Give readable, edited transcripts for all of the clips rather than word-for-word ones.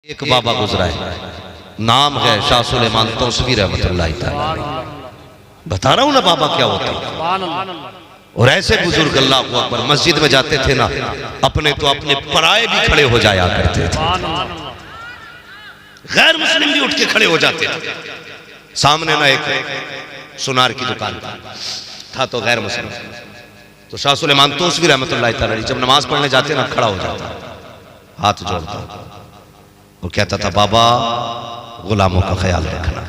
एक बाबा गुजरा है, नाम है शाह सुलेमान तौसवी रहमतुल्लाह तआला। बता रहा हूं ना बाबा क्या होता है। और ऐसे बुजुर्ग अल्लाह हू अकबर मस्जिद में जाते थे ना, अपने तो अपने पराए भी खड़े हो जाया करते थे, गैर मुस्लिम भी उठ के खड़े हो जाते थे। सामने ना एक सुनार की दुकान था तो गैर मुस्लिम, तो शाह सुलेमान तौसवी रहमतुल्लाह तआला जब नमाज पढ़ने जाते ना खड़ा हो जाता, हाथ जोड़ता, वो कहता था बाबा गुलामों का ख्याल रखना।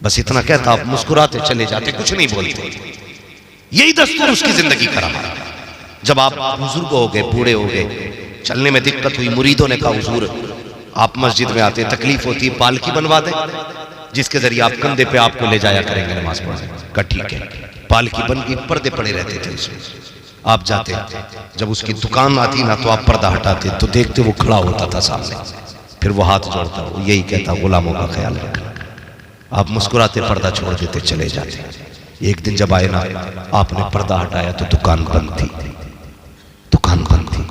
बस इतना कहता, आप मुस्कुराते चले जाते, कुछ नहीं बोलते। यही दस्तूर उसकी जिंदगी का रहा। जब आप बुजुर्ग हो गए, बूढ़े हो गए, चलने में दिक्कत हुई, मुरीदों ने कहा हुजूर आप मस्जिद में आते, तकलीफ होती है, पालकी बनवा दें जिसके जरिए आप कंधे पे आपको ले जाया करेंगे नमाज पढ़ने। कहा ठीक है। पालकी बन गई, पर्दे पड़े रहते थे उसमें। आप जाते, जब उसकी दुकान आती ना तो आप पर्दा हटाते तो देखते वो खड़ा होता था सामने, फिर वो हाथ जोड़ता, वो यही कहता गुलामों का ख्याल रखना। आप मुस्कुराते पर्दा छोड़ देते चले जाते। एक दिन जब आए ना, आपने पर्दा हटाया तो दुकान बंद थी, दुकान बंद थी।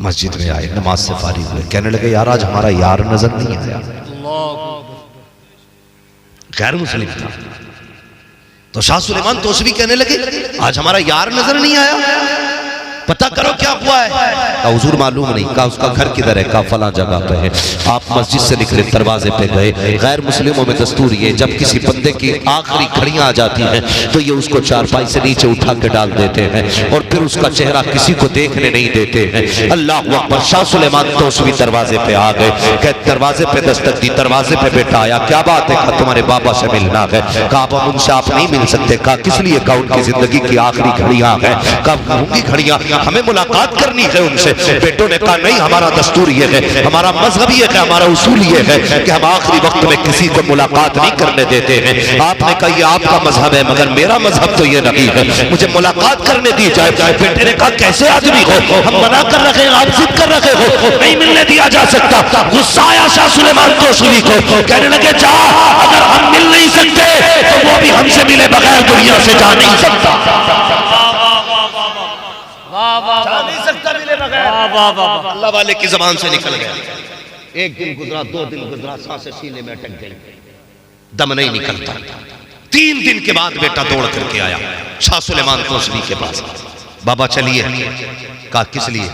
मस्जिद में आए, नमाज से फारिग हुए, कहने लगे यार आज हमारा यार नजर नहीं आया। गैर मुस्लिम था तो शाह सुलेमान तौसवी कहने लगे आज हमारा यार नजर नहीं आया, पता करो क्या हुआ है। कहा हुजूर मालूम नहीं। कहा उसका घर किधर है? कहा फला जगह पे है। आप मस्जिद से निकले, दरवाजे पे गए। गैर मुस्लिमों में दस्तूर ये, जब किसी बंदे की आखिरी घड़ियां आ जाती हैं तो ये उसको चारपाई से नीचे उठा के डाल देते हैं और फिर उसका चेहरा किसी को देखने नहीं देते हैं। अल्लाह अकबर। शाह सुलेमान तौसवी दरवाजे पे आ गए, कह दरवाजे पे दस्तक दी, दरवाजे पे बेटा आया, क्या बात है? कहा तुम्हारे बाबा से मिलना है। कहा अब उनसे आप नहीं मिल सकते। कहा किस लिए? कहा उनकी जिंदगी की आखिरी घड़ियां हैं। कहा होंगी घड़ियां, हमें मुलाकात करनी है उनसे। बेटों ने कहा नहीं, हमारा दस्तूर ये है, हमारा मजहब ये है, हमारा उसूल ये है कि हम आखिरी वक्त में किसी को मुलाकात नहीं करने देते हैं। आपने कहा ये आपका मजहब है, मगर मेरा मजहब तो ये नहीं है, मुझे मुलाकात करने दी जाए। बेटे ने कहा कैसे आदमी हो, हम मना कर रखे हैं, आप जिद कर रखे हो, नहीं मिलने दिया जा सकता। गुस्सा आया शाह सुलेमान तौसवी को, कहने लगे जा, अगर हम मिल नहीं सकते तो वो भी हमसे मिले बगैर दुनिया से जा नहीं सकता, जा नहीं सकता मिले बगैर। अल्लाह वाले की जबान से निकल गया। एक दिन गुजरा, 2 दिन गुजरा, सांसें सीने में अटक गई, दम नहीं निकलता। 3 दिन के बाद बेटा दौड़ करके आया शाह सुलेमान तौसवी के पास। बाबा चलिए। कहा किस लिए?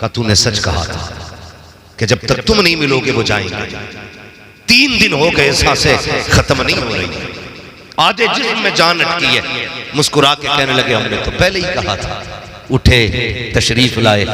कहा तूने सच कहा था कि जब तक तुम नहीं मिलोगे वो जाएंगे। 3 दिन हो गए, सांसें खत्म नहीं हो रही, आधे जिस्म में जान अटकी है। मुस्कुरा के कहने लगे हमने तो पहले ही कहा था। उठे, तशरीफ लाए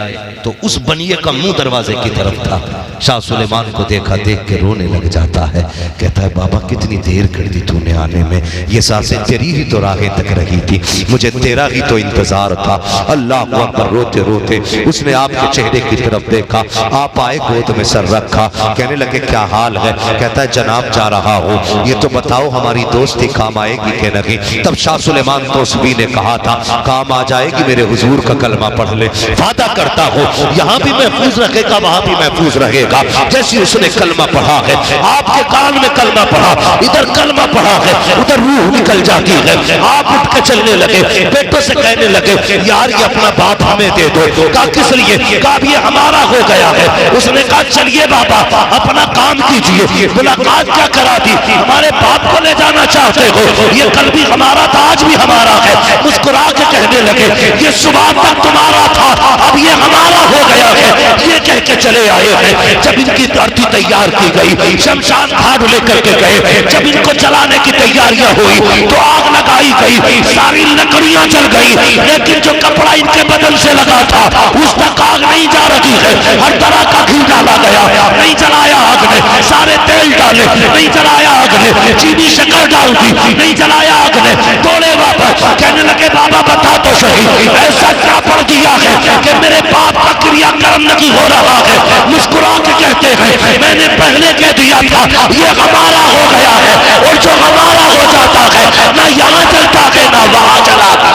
तो उस बनिए का मुंह दरवाजे की तरफ था। शाह सुलेमान को देखा, देख के रोने लग जाता है। कहता है बाबा कितनी देर कर दी तूने आने में, ये सांसें तेरी ही तो राहें तक रही थी, मुझे तेरा ही तो इंतजार था। अल्लाह अकबर। रोते रोते उसने आपके चेहरे की तरफ देखा, आप आए, गोद में सर रखा, कहने लगे क्या हाल है? कहता है जनाब जा रहा हूँ, ये तो बताओ हमारी दोस्ती काम आएगी कि नहीं? तब शाह सुलेमान तौसवी ने कहा था काम आ जाएगी, मेरे हुजूर का कलमा पढ़ ले, वादा करता हूँ यहाँ भी महफूज रखेगा, वहां भी महफूज रहेगा। जैसे उसने कलमा पढ़ा है, आपके कान में कलमा पढ़ा, इधर कलमा पढ़ा है, उधर रूह निकल जाती है। आप उठ के चलने लगे, बेटों से कहने लगे यार ये अपना बाप हमें दे दो। कहा किस लिए? कहा ये हमारा हो गया है। उसने कहा चलिए बाबा अपना काम कीजिए, मुलाकात क्या करा दी, हमारे बाप को ले जाना चाहते हो, ये कल भी हमारा था आज भी हमारा है। मुस्कुरा के कहने लगे ये सुबह तक तुम्हारा था, अब ये हमारा हो गया है। ये कह के चले आए हैं। जब इनकी अर्थी तैयार की गई, शमशान घाट लेकर के गए, जब इनको जलाने की तैयारियां हुई तो आग लगाई गई, सारी लकड़ियां जल गई, लेकिन जो कपड़ा इनके बदन से लगा था उस तक आग नहीं जा रही है। हर तरह का घी डाला गया, नहीं जलाया आग ने, सारे तेल डाले, नहीं जलाया आग ने, चीनी शक्कर डाल दी, नहीं जलाया आग ने। दौड़े वापस, कहने लगे बाबा बता तो सही ऐसा क्या पढ़ दिया है कि मेरे बाप का क्रियाक्रम नहीं हो रहा है? मुस्कुरा के कहते हैं मैंने पहले कह दिया था ये हमारा हो गया है, और जो हमारा हो जाता है ना यहाँ चलता है ना वहां चलाता।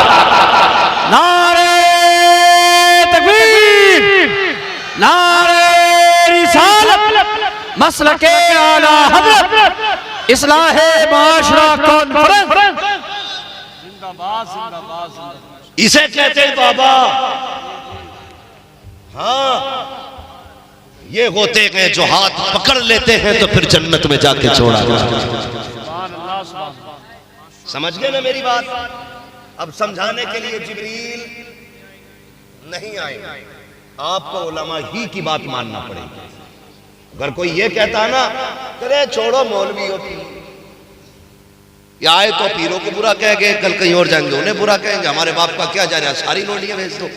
नारे तकबीर, नारे रिसालत, मसलके आला हज़रत, इस्लाहे माशरा कॉन्फ्रेंस। जिंदाबाद जिंदाबाद। इसे कहते हैं बाबा। हाँ ये होते हैं जो हाथ पकड़ लेते हैं तो फिर जन्नत में जाके छोड़ा जाता। समझ गए ना मेरी बात? अब समझाने के लिए जिब्रील नहीं आए, आपको उलमा ही की बात मानना पड़ेगी। अगर कोई ये कहता ना करे छोड़ो मौलवियों की, या आए तो पीरों को बुरा कह गए, कल कहीं और जाएंगे उन्हें बुरा कहेंगे, हमारे बाप का क्या जा रहा है, सारी नोटियां भेज दो।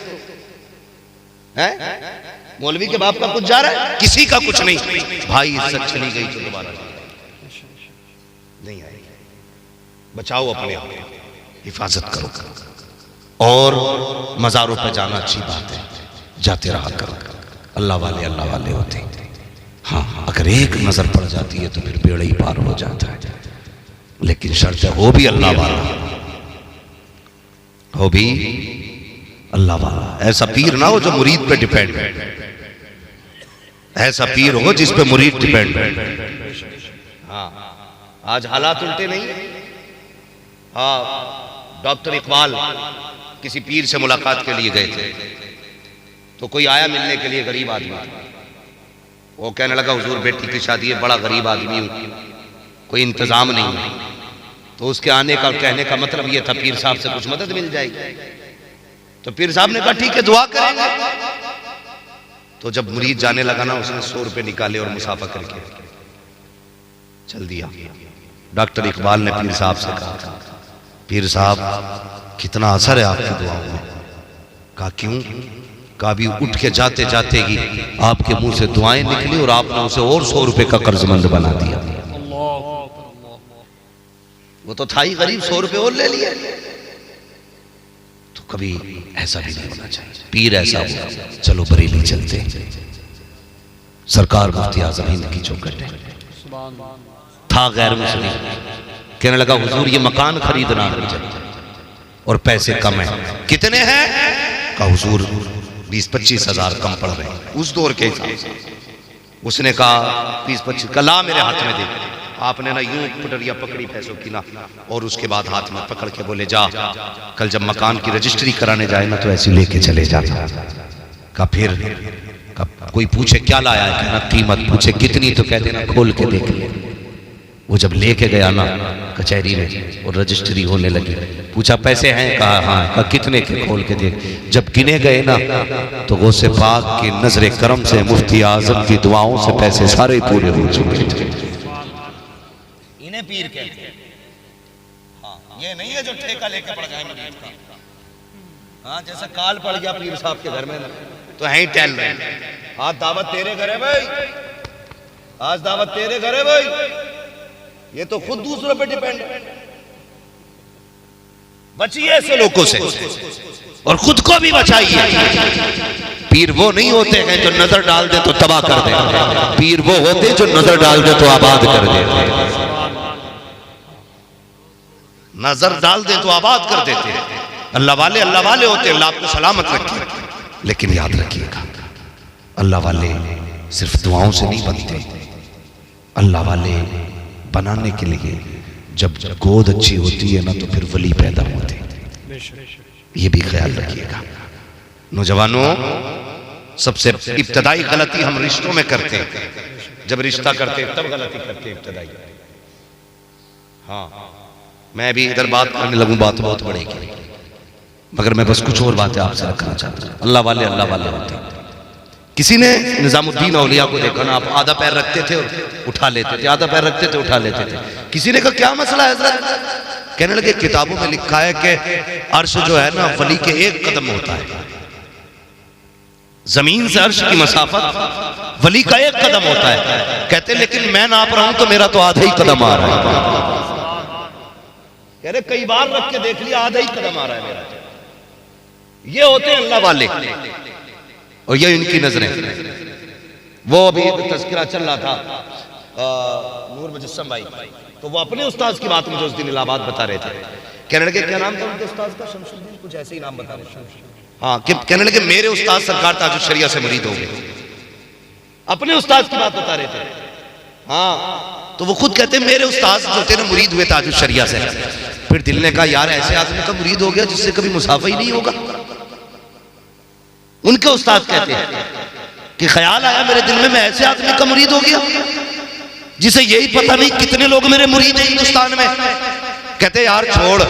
है मौलवी के बाप का कुछ जा रहा है? किसी का कुछ नहीं। भाई इज्जत चली गई तो दोबारा नहीं आएगी। बचाओ अपने आप, हिफाजत करो। और मज़ारों पे जाना अच्छी बात है, जाते रहा करो। अल्लाह वाले होते हैं। हाँ, अगर एक नजर पड़ जाती है तो फिर बेड़ा ही पार हो जाता है। लेकिन शर्त है वो भी अल्लाह वाला हो, भी अल्लाह वाला। ऐसा पीर ना हो जो मुरीद पे डिपेंड है, ऐसा पीर हो जिस पे मुरीद डिपेंड है। हाँ, आज हालात उल्टे नहीं। हाँ, डॉक्टर इकबाल किसी पीर से मुलाकात के लिए गए थे, तो कोई आया मिलने के लिए, गरीब आदमी। वो कहने लगा हुजूर बेटी की शादी है, बड़ा गरीब आदमी हूँ, कोई इंतजाम नहीं है। तो उसके आने का कहने का मतलब ये था पीर साहब से कुछ मदद मिल जाएगी। तो पीर साहब ने कहा ठीक है दुआ करेंगे। तो जब मुरीद जाने लगा ना, उसने 100 रुपए निकाले और मुसाफा करके चल दिया। डॉक्टर इकबाल ने पीर साहब से कहा पीर साहब कितना असर है आपकी दुआओं में। कहा क्यों? कहा भी उठ के जाते जाते ही आपके मुंह से दुआएं निकली और आपने उसे और 100 रुपए का कर्जमंद बना दिया। वो तो था ही गरीब, 100 रुपए और ले लिए। तो कभी ऐसा भी नहीं होना चाहिए। पीर ऐसा हो, चलो बरेली चलते, सरकार मुफ्ती आज़म हिंद की चौखट है। था गैर मुस्लिम, कहने लगा हुजूर ये मकान खरीदना है मुझे और पैसे कम है। कितने हैं? कहा हुजूर 20-25 हजार कम पड़ रहे हैं उस दौर के हिसाब से। उसने कहा 20-25 का ला मेरे हाथ में दे। आपने ना यूं पटरिया पकड़ी पैसों की ना, और उसके बाद हाथ में पकड़ के बोले जा कल जब मकान की रजिस्ट्री कराने जाए ना तो ऐसे लेके चले जा। का फिर कोई पूछे क्या लाया है, कहना कीमत। पूछे कितनी, तो कह देना खोल के देख ले। वो जब लेके गया ना कचहरी में और रजिस्ट्री होने लगी, पूछा पैसे हैं? कहा हाँ। कहा कितने के? खोल के देख। जब गिने गए ना तो गौसे पाक की नजर करम से, मुफ्ती आजम की दुआओं से पैसे सारे पूरे हो चुके थे। इन्हें पीर कहते हैं। हाँ, ये नहीं है जो ठेका लेके पड़ जाए मरीज का। हाँ, जैसा काल पड़ गया पीर साहब के घर में ना तो है ही टहल रहे। आज दावत तेरे घर है भाई, आज दावत तेरे घर है भाई। ये तो खुद दूसरों पे डिपेंड है। बचिए ऐसे लोगों से और खुद को भी बचाइए। पीर वो नहीं होते हैं जो नजर डाल दे तो तबाह कर दे, पीर वो होते जो नजर डाल दे तो आबाद कर देते। नजर डाल दे तो आबाद कर देते। अल्लाह वाले होते हैं। अल्लाह आपको सलामत रखे। लेकिन याद रखिएगा, अल्लाह वाले सिर्फ दुआओं से नहीं बनते। अल्लाह वाले बनाने के लिए जब गोद अच्छी होती है ना तो फिर वली पैदा होते हैं। ये भी ख्याल रखिएगा। नौजवानों, सबसे इब्तदाई गलती हम रिश्तों में करते हैं। जब रिश्ता करते हैं तब गलती करते हैं इब्तदाई। हाँ, मैं भी इधर बात करने लगूं बात बहुत बढ़ेगी, मगर मैं बस कुछ और बातें आपसे रखना चाहता हूं। अल्लाह वाले होते हैं। किसी ने निजामुद्दीन औलिया को देखा ना, आप आधा पैर रखते थे और उठा लेते थे, आधा पैर रखते थे उठा लेते थे। किसी ने कहा क्या मसला है हज़रत? कहने लगे किताबों में लिखा है कि अर्श जो है ना वली के 1 कदम होता है। जमीन से अर्श की मसाफत वली का 1 कदम होता है। कहते लेकिन मैं नाप रहा हूं तो मेरा तो आधा ही कदम आ रहा है। कह रहे कई बार रख के देख लिया, आधा ही कदम आ रहा है मेरा। ये होते हैं अल्लाह वाले और ये इनकी नजरें। वो अभी तज़किरा चल रहा था नूर मुजस्सम भाई, तो वो अपने उस्ताद की बात मुझे उस दिन इलाहाबाद बता रहे थे। कहने लगे क्या नाम था उनके उस्ताद का? शमशुद्दीन, कुछ ऐसे ही नाम बता रहे थे। हाँ, कहने लगे मेरे उस्ताद सरकार ताजुल शरिया से मुरीद हो गए। अपने उस्ताद की बात बता रहे थे। हाँ, तो वो खुद कहते मेरे उस्ताद जो थे ना मुरीद हुए ताजुल शरिया से। फिर दिल ने कहा यार ऐसे आदमी का मुरीद हो गया जिससे कभी मुसाफा ही नहीं होगा। उनके उस्ताद कहते हैं कि ख्याल आया मेरे दिल में, मैं ऐसे आदमी का मुरीद हो गया जिसे यही पता नहीं कितने लोग मेरे मुरीद हैं हिंदुस्तान में। कहते यार छोड़,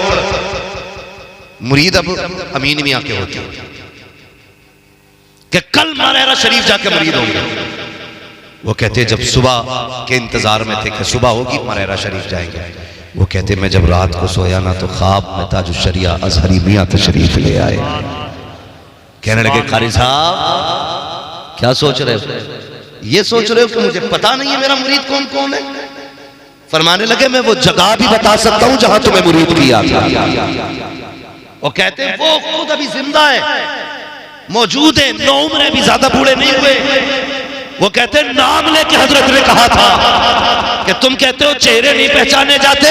मुरीद अब अमीन मियां के होते हैं कि कल मारेरा शरीफ जाके मुरीद होंगे। वो कहते जब सुबह के इंतजार में थे कि सुबह होगी मारेरा शरीफ जाएंगे। वो कहते मैं जब रात को सोया ना तो ख्वाब में ताजुश्शरिया अजहरी मियां तशरीफ ले आए। कहने लगे कारी साहब क्या सोच रहे हो? ये सोच रहे हो कि मुझे पता नहीं है मेरा मुरीद कौन कौन है? फरमाने लगे मैं वो जगह भी बता सकता हूं जहां तुम्हें मुरीद किया था। वो कहते वो खुद अभी जिंदा है, मौजूद है, नौ उम्र भी ज्यादा बूढ़े नहीं हुए। वो कहते नाम लेके हजरत ने कहा था कि तुम कहते हो चेहरे नहीं पहचाने जाते,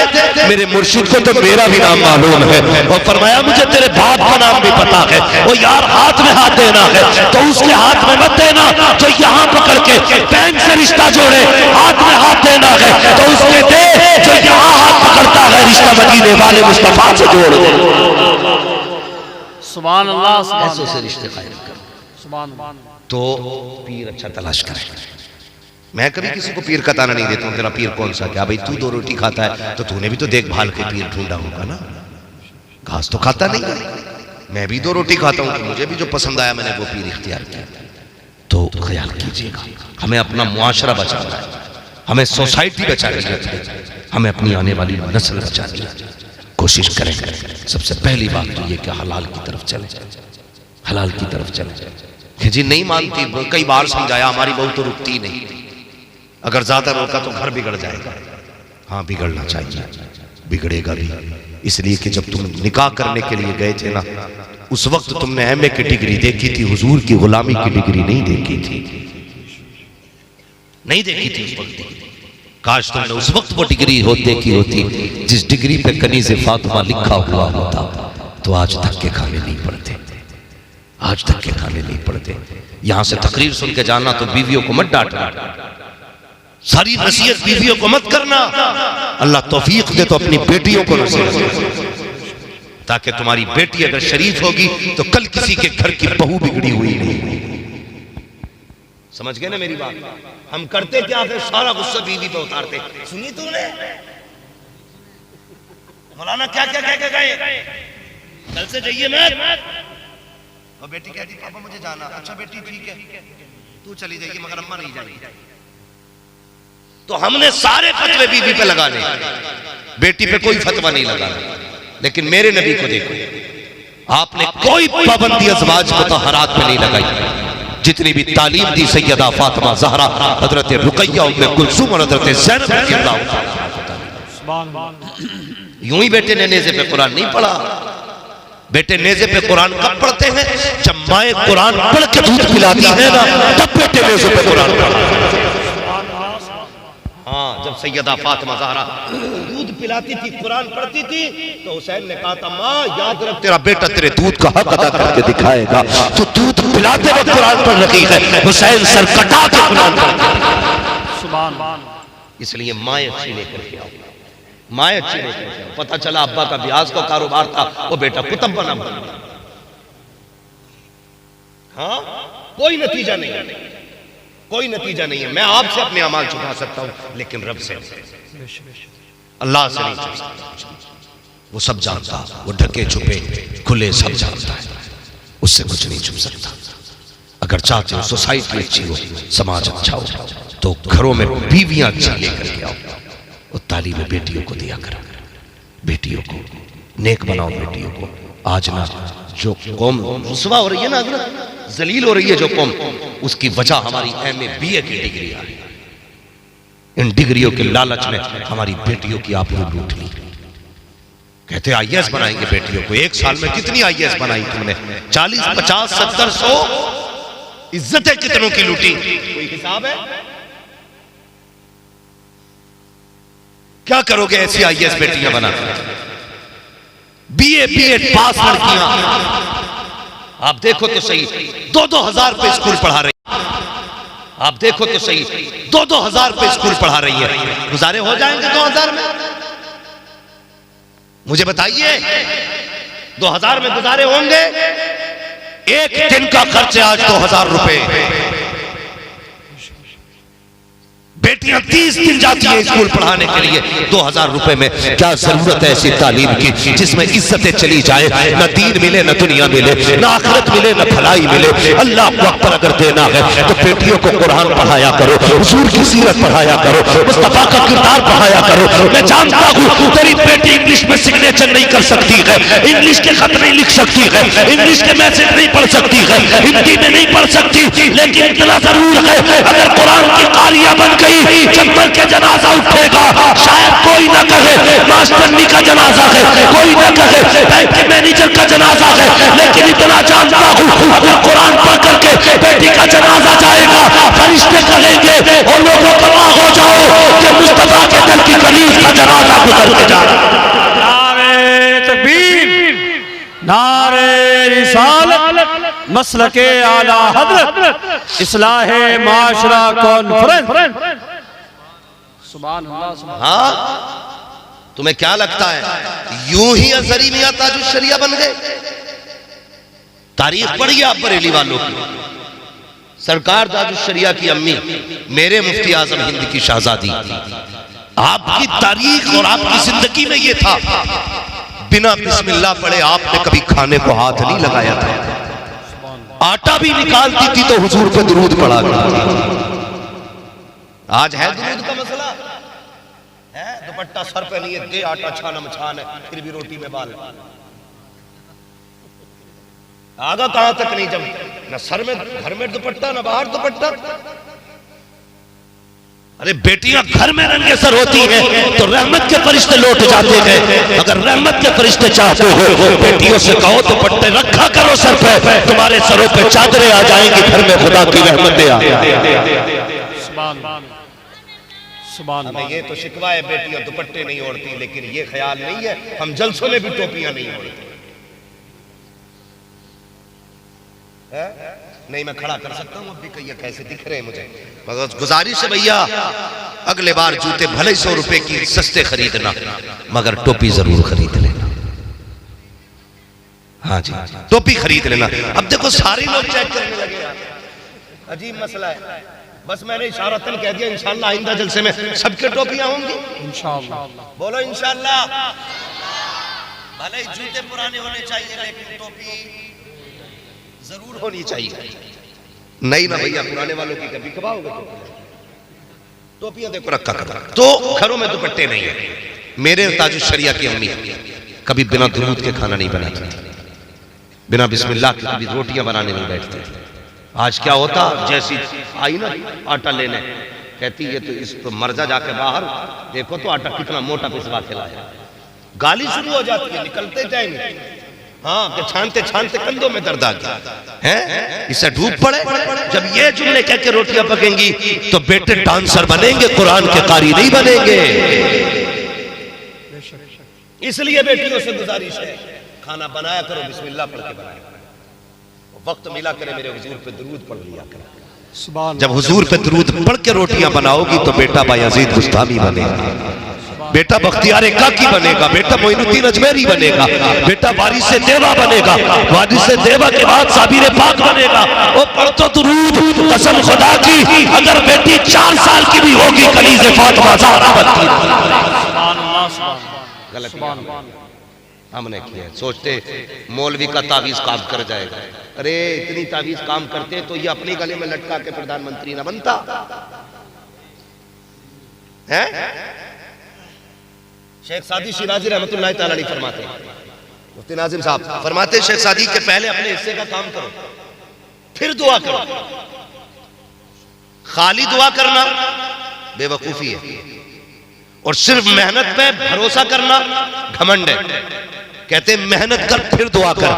मेरे मुर्शिद को तो मेरा भी नाम मालूम है। और फरमाया मुझे तेरे बाप का नाम भी पता है। वो यार हाथ में हाथ देना है तो उसके हाथ में मत देना जो यहाँ पकड़ के बैंक से रिश्ता जोड़े, हाथ में हाथ देना है तो उसके दे जो यहाँ हाथ पकड़ता है रिश्ता मदीने वाले मुस्तफा से जोड़ दे। सुभान अल्लाह, ऐसे से रिश्ते कायम कर। सुभान अल्लाह। तो पीर अच्छा तलाश करे। मैं कभी किसी को पीर का ताना नहीं देता हूं तेरा पीर कौन सा, क्या भाई तू दो रोटी खाता है तो तूने भी तो देखभाल के पीर ढूंढा होगा ना, घास तो खाता नहीं है। मैं भी दो रोटी खाता हूं तो मुझे भी जो पसंद आया मैंने वो पीर इख्तियार किया। तो ख्याल कीजिएगा, हमें अपना मुआशरा बचाना है, हमें सोसाइटी बचानी है, हमें अपनी आने वाली नस्ल बचानी है। कोशिश करेंगे सबसे पहली बात तो ये कि हलाल की तरफ चले, हलाल की तरफ चले। जी नहीं मानती, कई बार समझाया, हमारी बहू तो रुकती नहीं, अगर ज्यादा रोका तो घर बिगड़ जाएगा। हाँ बिगड़ना चाहिए, बिगड़ेगा भी, इसलिए कि जब तुम निकाह करने के लिए गए थे ना उस वक्त तुमने एमए की डिग्री देखी थी, हुजूर की गुलामी की डिग्री नहीं देखी थी, नहीं देखी थी उस वक्त। काश तुमने उस वक्त वो डिग्री देखी होती जिस डिग्री पे कनीज़े फातिमा लिखा हुआ होता तो आज धक्के खाने नहीं पड़ते, आज धक्के खाने नहीं पड़ते। यहां से तकरीर सुन के जाना तो बीवियों को मत डांटना, सारी नसीहत बीवियों को मत करना। अल्लाह तौफीक दे तो अपनी बेटियों को नसीहत, ताकि तुम्हारी बेटी अगर शरीफ होगी तो कल किसी के घर की बहू बिगड़ी हुई नहीं। समझ गए ना मेरी बात? हम करते क्या है, सारा गुस्सा बीवी पे उतारते। सुनी तूने मौलाना क्या क्या कह के गए, कल से जाइए मत। और बेटी कहती पापा मुझे जाना। अच्छा बेटी ठीक है तू चली जाएगी मगर अम्मा नहीं जाएगी। तो हमने सारे फतवे बीवी पे लगाने, बेटी पे कोई फतवा नहीं लगाना। लेकिन मेरे नबी को देखो, आपने कोई पाबंदी अज़वाज मुतहहरात पे नहीं लगाई। जितनी भी तालीम दी सैयदा फातिमा ज़हरा, हजरत रुकैया, उम्मे कुलसूम और हजरत ज़ैनब रज़ियल्लाहु ताला। यूं ही बेटे ने नेज़े पे कुरान नहीं पढ़ा। बेटे नेज़े पे कुरान कब पढ़ते हैं? जब माए कुरान पढ़ के दूध पिलाती है ना तब बेटे नेज़े पे कुरान पढ़ते। हाँ जब सैयदा फातिमा ज़हरा दूध पिलाती थी, कुरान पढ़ती थी तो हुसैन ने कहा था माँ याद रख तेरा बेटा तेरे दूध का हक अदा करके दिखाएगा। तो दूध पिलाते वक्त कुरान पढ़ रही है, हुसैन सर कटा के कुरान पढ़ते। इसलिए माँ अच्छी लेकर के आओ, माँ अच्छी लेकर के आओ। पता चला अब्बा का ब्याज का कारोबार था, वो बेटा कुतुब बना। हाँ कोई नतीजा नहीं है, कोई नतीजा नहीं है। मैं आपसे अपने अमाल छुपा सकता हूं लेकिन रब से, अल्लाह से नहीं छुपा सकता। वो सब जानता, वो ढके छुपे खुले सब जानता है, उससे कुछ नहीं छुप सकता। अगर चाहते हो सोसाइटी अच्छी हो, समाज अच्छा हो, तो घरों में बीवियां अच्छी लेकर के आओ और तालीम बेटियों को दिया करो, बेटियों को नेक बनाओ, बेटियों को। आज ना जो कौम रुसवा हो रही है ना, जलील हो रही है जो कौम, उसकी वजह हमारी एमए बीए की डिग्री है। इन डिग्रियों के लालच में हमारी बेटियों की आबरू लूट ली। कहते आईएएस बनाएंगे बेटियों को। एक साल में कितनी आईएएस बनाई तुमने? 40, 50, 70, 100 इज्जतें कितनों की लूटी? कोई हिसाब है? क्या करोगे ऐसी आईएएस बेटियां बनाकर? बीए बीएड पास लड़कियां, आप देखो तो सही 2-2 हजार पे स्कूल पढ़ा रही, आप देखो तो सही 2-2 हजार पे स्कूल पढ़ा रही है। गुजारे हो जाएंगे 2000 में? मुझे बताइए 2000 में गुजारे होंगे? एक दिन का खर्च आज 2000 रुपए, बेटियां 30 दिन जाती है स्कूल पढ़ाने के लिए 2000 रुपए में। क्या जरूरत है ऐसी तालीम की जिसमें इज्जतें चली जाए, न दीन मिले न दुनिया मिले, न आखिरत मिले न भलाई मिले। अल्लाह को अकबर अगर देना है तो बेटियों को कुरान पढ़ाया करो, हुजूर की सीरत पढ़ाया करो, मुस्तफा का किरदार पढ़ाया करो। मैं जानता हूँ तेरी बेटी इंग्लिश में सिग्नेचर नहीं कर सकती है, इंग्लिश के खत नहीं लिख सकती है, इंग्लिश के मैसेज नहीं पढ़ सकती है, हिंदी में नहीं पढ़ सकती, लेकिन इतना जरूर है अगर कुरान की कारिया बन गई, जब मर के जनाजा उठेगा शायद कोई ना कहे मास्टरनी का जनाजा है, कोई ना कहे बैंक के मैनेजर का जनाजा है, लेकिन इतना जानता हूँ अगर कुरान पढ़ करके बेटी का जनाजा जाएगा फरिश्ते कहेंगे और लोगों गवाह हो जाओ कि मुस्तफा के दिल की कलीज का जनाजा गुजर के जा रहा है। नारे तकबीर, नारे रिसालत, मसलके आला हजरत, इस्लाहे माशरा कॉन्फ्रेंस। सुभान अल्लाह, सुभान। हाँ, तुम्हें क्या लगता है यूं ही अजहरी मियां ताजुश शरिया बन गए? तारीख पढ़िए आप बरेली वालों की। सरकार ताजुश शरिया की अम्मी, मेरे मुफ्ती आजम हिंद की शहजादी, आपकी तारीख और आपकी जिंदगी में यह था बिना बिस्मिल्लाह पढ़े आपने कभी खाने को हाथ नहीं लगाया था। आटा भी निकालती थी तो हुजूर पे दुरूद पढ़ा करती। आज है दुरूद का मसला है, दुपट्टा सर पे नहीं है, दे आटा छाना मछान है, फिर भी रोटी में बाल। आगा कहां तक नहीं, जब न सर में घर में दुपट्टा न बाहर दुपट्टा। अरे बेटियां घर में रंगे सर होती हैं तो रहमत के फरिश्ते लौट जाते हैं। अगर रहमत के फरिश्ते चाहते हो बेटियों से कहो दुपट्टे रखा करो सर पे, तुम्हारे सरों पे चादरें आ जाएंगी, घर में खुदा की रहमतें आ जाएंगी। हमें ये तो शिकवा है बेटियां दुपट्टे नहीं ओढ़ती, लेकिन ये ख्याल नहीं है हम जलसों में भी टोपियां नहीं ओढ़ते। नहीं मैं खड़ा कर सकता हूं, अब भी कहिए कैसे दिख रहे हैं मुझे। मगर गुजारिश है भैया, अगले बार जूते भले 100 रुपए की सस्ते खरीदना, मगर टोपी जरूर खरीद लेना। हाँ जी, टोपी खरीद लेना। अब देखो सारे लोग चेक करने लगे, अजीब मसला है। बस मैंने इशारतन कह दिया इंशाअल्लाह आइंदा जलसे में सबके टोपियां होंगी इंशाअल्लाह। बोलो इंशाअल्लाह। भले जूते पुराने होने चाहिए लेकिन टोपी जरूर होनी चाहिए। नहीं ना भैया, पुराने वालों की कभी कबाओगे टोपियां देखो रखा कर। तो घरों में दुपट्टे नहीं है। मेरे ताजुश शरिया की अम्मी कभी बिना दुरूद के खाना नहीं बनाती, बिना बिस्मिल्लाह के कभी रोटियां बनाने नहीं बैठते। आज क्या होता, जैसी आई ना आटा लेने, कहती है तो इस तो मर जाके बाहर देखो तो आटा कितना मोटा पिसवा के लाया। गाली शुरू हो जाती है, निकलते जाएंगे। हाँ, कि छानते छानते कंधों में दर्द आ गया है, इससे धूप पड़े। जब ये जुमले कह के रोटियां पकेंगी तो बेटे डांसर बनेंगे, कुरान के कारी नहीं बनेंगे। इसलिए बेटियों से गुजारिश है खाना बनाया करो बिस्मिल्लाह पढ़ के बनाया करो, वक्त मिला करे मेरे हुजूर पे दुरूद पढ़ लिया करो। जब हुजूर पे दुरूद पढ़ के रोटियां बनाओगी तो बेटा बायजीद बुस्तामी बनेगा, बेटा बख्तियार काकी बनेगा, बेटा मोइनुद्दीन अजमेरी बनेगा, बेटा वारिस देवा बनेगा, वारिस देवा के बाद साबिर पाक बनेगा। वो पढ़तो दुरूद, कसम खुदा की अगर बेटी 4 साल की भी होगी कलीज़े फातिमा ज़हरा बनती। गलत हमने किया, सोचते मौलवी का तावीज काम कर जाएगा। अरे इतनी तावीज काम करते तो ये अपने गले में लटका के प्रधानमंत्री ना बनता है। शेख सादी शिराजी रहमतुल्लाह तआला अलैह फरमाते हैं, मुफ्ती नाजिम साहब फरमाते, शेख सादी के पहले अपने हिस्से का काम करो फिर दुआ करो। खाली दुआ करना बेवकूफी है और सिर्फ मेहनत पे भरोसा करना घमंड है। कहते मेहनत कर फिर दुआ कर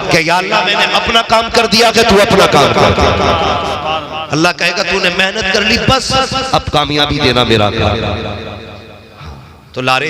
कि या अल्लाह मैंने अपना काम कर दिया कि तू अपना काम कर। अल्लाह कहेगा तूने मेहनत कर ली, बस अब कामयाबी देना मेरा काम। तो लारे